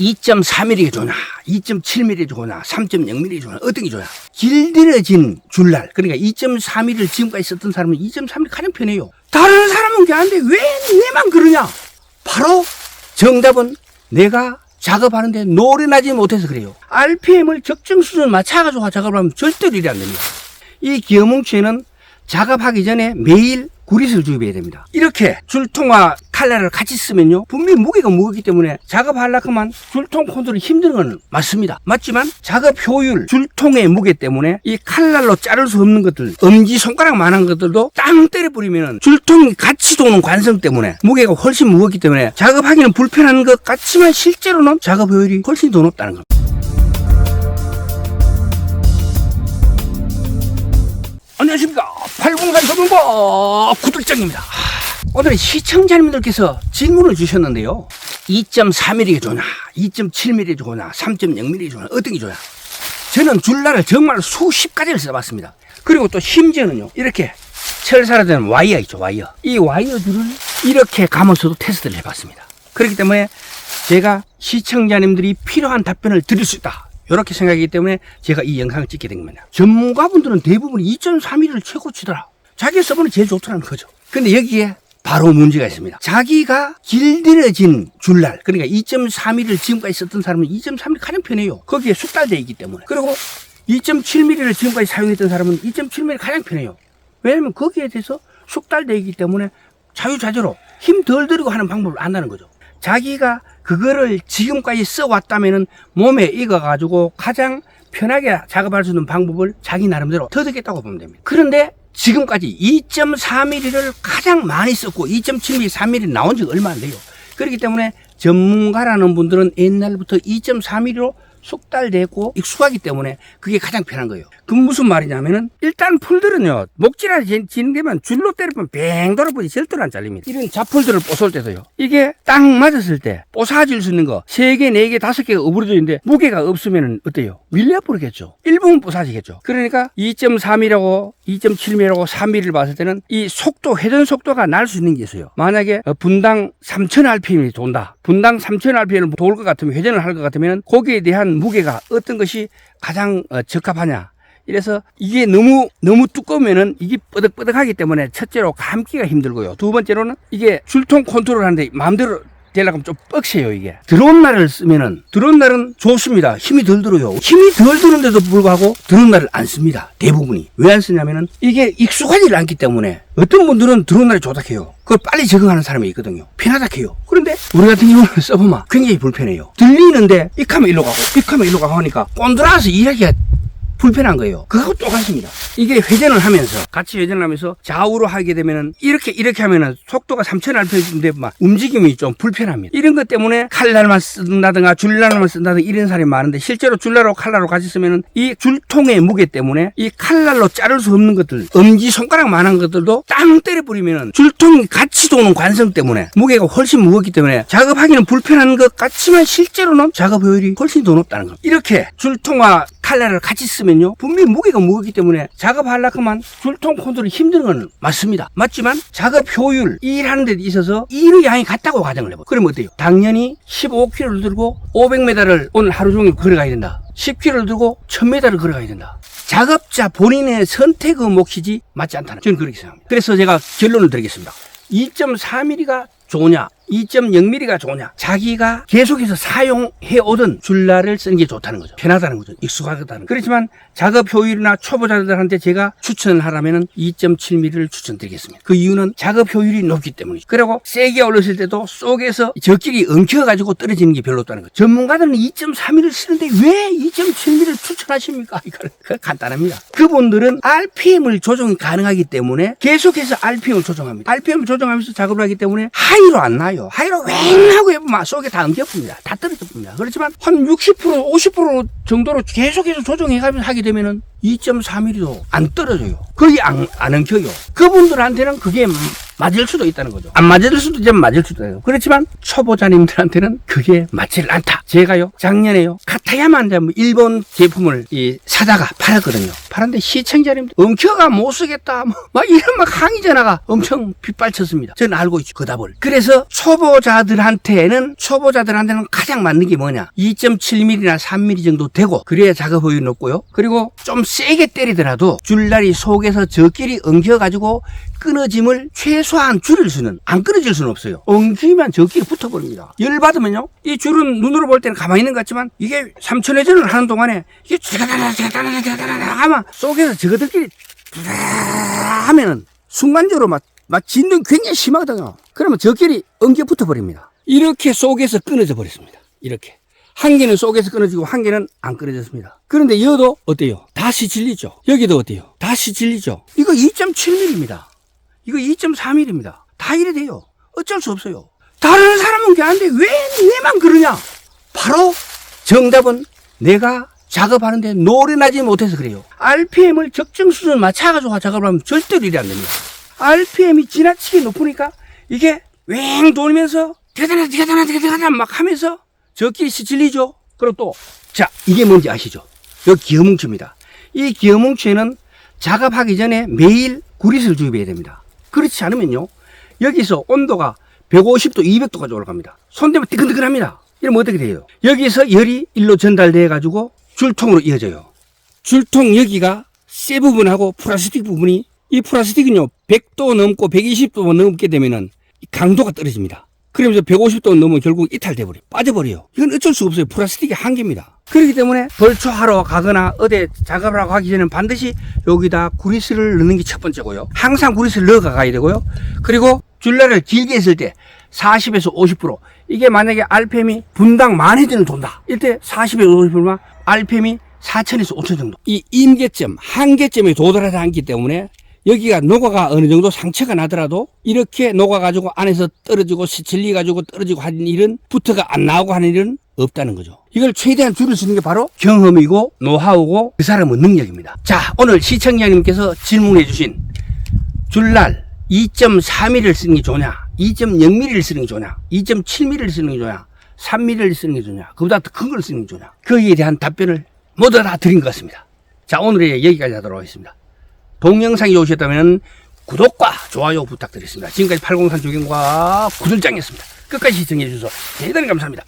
2.3mm 좋나 2.7mm 좋나 3.0mm 좋나 어떤 게 좋나. 길들여진 줄날, 그러니까 2.3mm 지금까지 썼던 사람은 2.3mm 가장 편해요. 다른 사람은 그게 안 돼. 왜 내만 그러냐. 바로 정답은 내가 작업하는데 노련하지 못해서 그래요. RPM을 적정 수준 맞춰가지고 작업을 하면 절대로 일이 안 됩니다. 이 기어뭉치에는 작업하기 전에 매일 구릿을 주입해야 됩니다. 이렇게 줄통과 칼날을 같이 쓰면요, 분명히 무게가 무겁기 때문에 작업하려고만 줄통 컨트롤이 힘든 건 맞습니다. 맞지만 작업 효율, 줄통의 무게 때문에 이 칼날로 자를 수 없는 것들, 엄지손가락만한 것들도 땅 때려버리면 줄통이 같이 도는 관성 때문에 무게가 훨씬 무겁기 때문에 작업하기는 불편한 것 같지만 실제로는 작업 효율이 훨씬 더 높다는 겁니다. 안녕하십니까, 804 소변과 구독장입니다. 오늘은 시청자님들께서 질문을 주셨는데요, 2.3mm 좋나 2.7mm 좋나 3.0mm 좋나 어떤 게 좋나. 저는 줄날을 정말 수십 가지를 써봤습니다. 그리고 또 심지어는요, 이렇게 철사로 된 와이어 있죠, 와이어. 이 와이어 줄을 이렇게 감아서도 테스트를 해봤습니다. 그렇기 때문에 제가 시청자님들이 필요한 답변을 드릴 수 있다, 이렇게 생각하기 때문에 제가 이 영상을 찍게 된 겁니다. 전문가분들은 대부분 2.3mm를 최고치더라, 자기가 써보는 제일 좋더라는 거죠. 근데 여기에 바로 문제가 있습니다. 자기가 길들여진 줄날, 그러니까 2.3mm를 지금까지 썼던 사람은 2.3mm 가장 편해요. 거기에 숙달되어 있기 때문에. 그리고 2.7mm를 지금까지 사용했던 사람은 2.7mm 가장 편해요. 왜냐면 거기에 대해서 숙달되어 있기 때문에 자유자재로 힘 덜 들이고 하는 방법을 안다는 거죠. 자기가 그거를 지금까지 써왔다면은 몸에 익어가지고 가장 편하게 작업할 수 있는 방법을 자기 나름대로 터득했다고 보면 됩니다. 그런데 지금까지 2.4mm를 가장 많이 썼고 2.7mm, 3mm 나온 지 얼마 안 돼요. 그렇기 때문에 전문가라는 분들은 옛날부터 2.4mm로 숙달되고 익숙하기 때문에 그게 가장 편한 거예요. 그 무슨 말이냐면은, 일단 풀들은요, 목질하게 지는 데만 줄로 때리면 뱅 돌아버리 절대로 안 잘립니다. 이런 잡풀들을 뽀쏠 때도요, 이게 딱 맞았을 때 뽀사질 수 있는 거 3개, 4개, 5개가 어부러져 있는데 무게가 없으면은 어때요? 밀려버리겠죠. 일부분 뽀사지겠죠. 그러니까 2.3mm라고 2.7mm라고 3mm를 봤을 때는 이 속도, 회전 속도가 날 수 있는 게 있어요. 만약에 분당 3000rpm이 돈다, 분당 3000rpm을 돌 것 같으면, 회전을 할 것 같으면 거기에 대한 무게가 어떤 것이 가장 적합하냐. 이래서 이게 너무 두꺼우면은 이게 뻐덕뻐덕하기 때문에 첫째로 감기가 힘들고요. 두 번째로는 이게 줄통 컨트롤 하는데 마음대로 되려고 하면 좀 뻑세요. 이게 드론 날을 쓰면은, 드론 날은 좋습니다. 힘이 덜 들어요. 힘이 덜 드는데도 불구하고 드론 날을 안 씁니다. 대부분이. 왜 안 쓰냐면은 이게 익숙하지 않기 때문에. 어떤 분들은 드론 날이 좋다 해요. 그걸 빨리 적응하는 사람이 있거든요. 편하다 해요. 그런데 우리 같은 경우는 써보면 굉장히 불편해요. 들리는데 익하면 일로 가고 익하면 일로 가고 하니까 꼰드라서 일하기가 불편한 거예요. 그거하고 똑같습니다. 이게 회전을 하면서, 같이 회전을 하면서 좌우로 하게 되면은 이렇게 하면은 속도가 3000rpm인데 막 움직임이 좀 불편합니다. 이런 것 때문에 칼날만 쓴다든가 줄날만 쓴다든가 이런 사람이 많은데, 실제로 줄날하고 칼날로 같이 쓰면은 이 줄통의 무게 때문에 이 칼날로 자를 수 없는 것들, 엄지손가락만한 것들도 땅 때려버리면은 줄통이 같이 도는 관성 때문에 무게가 훨씬 무겁기 때문에 작업하기는 불편한 것 같지만 실제로는 작업 효율이 훨씬 더 높다는 겁니다. 이렇게 줄통과 칼날을 같이 쓰면요, 분명히 무게가 무겁기 때문에 작업하려고만 줄통 컨트롤이 힘든 건 맞습니다. 맞지만 작업 효율, 일하는 데 있어서 일의 양이 같다고 가정을 해봐요. 그러면 어때요? 당연히 15kg를 들고 500m를 오늘 하루 종일 걸어가야 된다, 10kg를 들고 1000m를 걸어가야 된다. 작업자 본인의 선택의 몫이지 맞지 않다는, 저는 그렇게 생각합니다. 그래서 제가 결론을 드리겠습니다. 2.4mm가 좋으냐 2.0mm가 좋으냐, 자기가 계속해서 사용해 오던 줄날을 쓰는 게 좋다는 거죠. 편하다는 거죠. 익숙하다는 거죠. 그렇지만 작업 효율이나 초보자들한테 제가 추천을 하라면 2.7mm를 추천드리겠습니다. 그 이유는 작업 효율이 높기 때문이죠. 그리고 세게 올렸을 때도 속에서 저끼리 엉켜가지고 떨어지는 게 별로 없다는 거죠. 전문가들은 2.3mm를 쓰는데 왜 2.7mm를 추천하십니까? 이거 간단합니다. 그분들은 RPM을 조정이 가능하기 때문에 계속해서 RPM을 조정합니다. RPM을 조정하면서 작업을 하기 때문에 하이로 안 나요. 하이로 왱 하고 해보면 속에 다 엉켜집니다. 다 떨어집니다. 그렇지만 한 60%, 50% 정도로 계속해서 조정해가면서 하게 되면은 2.4mm도 안 떨어져요. 거의 안 엉켜요. 그분들한테는 그게 맞을 수도 있다는 거죠. 안 맞을 수도 있지만 맞을 수도 있어요. 그렇지만 초보자님들한테는 그게 맞질 않다. 제가요, 작년에요, 카타 하야만 뭐 일본 제품을 사다가 팔았거든요. 팔았는데 시청자님들 엉켜가 못 쓰겠다 막 이런 막 항의 전화가 엄청 빗발쳤습니다. 저는 알고 있죠, 그 답을. 그래서 초보자들한테는 가장 맞는 게 뭐냐, 2.7mm나 3mm 정도 되고 그래야 작업 허용이 높고요. 그리고 좀 세게 때리더라도 줄날이 속에서 저끼리 엉켜가지고 끊어짐을 최소한 줄일 수는, 안 끊어질 수는 없어요. 엉키면 저끼리 붙어버립니다. 열 받으면요, 이 줄은 눈으로 볼 때는 가만히 있는 것 같지만 이게 3,000회전을 하는 동안에 이게 아마 속에서 저거들끼리 하면은 순간적으로 막 진동이 굉장히 심하거든요. 그러면 저끼리 엉겨 붙어버립니다. 이렇게 속에서 끊어져 버렸습니다. 이렇게 한 개는 속에서 끊어지고 한 개는 안 끊어졌습니다. 그런데 여도 어때요? 다시 질리죠. 여기도 어때요? 다시 질리죠. 이거 2.7mm입니다. 이거 2.4mm입니다. 다 이래 돼요. 어쩔 수 없어요. 다른 사람은 게 안 돼. 왜 내만 그러냐? 바로 정답은 내가 작업하는데 노련하지 못해서 그래요. RPM을 적정 수준 맞춰가지고 작업을 하면 절대로 일이 안 됩니다. RPM이 지나치게 높으니까 이게 왱 돌면서 디가다나 막 하면서 저끼리 질리죠. 그리고 또, 자, 이게 뭔지 아시죠? 여기 기어뭉치입니다. 이 기어뭉치에는 작업하기 전에 매일 구릿을 주입해야 됩니다. 그렇지 않으면요, 여기서 온도가 150도, 200도까지 올라갑니다. 손대면 뜨끈뜨끈합니다. 이러면 어떻게 돼요? 여기서 열이 일로 전달돼 가지고 줄통으로 이어져요. 줄통 여기가 쇠 부분하고 플라스틱 부분이, 이 플라스틱은요 100도 넘고 120도 넘게 되면은 강도가 떨어집니다. 그러면서 150도 넘으면 결국 이탈돼 버려요. 빠져버려요. 이건 어쩔 수가 없어요. 플라스틱의 한계입니다. 그렇기 때문에 벌초하러 가거나 어디 작업을 하고 하기 전에는 반드시 여기다 구리스를 넣는 게 첫 번째고요. 항상 구리스를 넣어 가야 되고요. 그리고 줄날을 길게 했을 때 40에서 50%, 이게 만약에 RPM이 분당 10,000회전을 돈다, 이때 40에서 50%면 RPM이 4,000에서 5,000 정도, 이 임계점, 한계점에 도달하지 않기 때문에 여기가 녹아가 어느 정도 상처가 나더라도 이렇게 녹아가지고 안에서 떨어지고 질리가지고 떨어지고 하는 일은, 부터가 안 나오고 하는 일은 없다는 거죠. 이걸 최대한 줄일 수 있는 게 바로 경험이고 노하우고 그 사람의 능력입니다. 자, 오늘 시청자님께서 질문해 주신 줄날 2.4mm를 쓰는 게 좋냐, 2.0mm를 쓰는 게 좋냐, 2.7mm를 쓰는 게 좋냐, 3mm를 쓰는 게 좋냐, 그보다 더 큰 걸 쓰는 게 좋냐, 거기에 대한 답변을 모두 다 드린 것 같습니다. 자, 오늘의 여기까지 하도록 하겠습니다. 동영상이 좋으셨다면 구독과 좋아요 부탁드리겠습니다. 지금까지 803 조경과 구들장이었습니다. 끝까지 시청해 주셔서 대단히 감사합니다.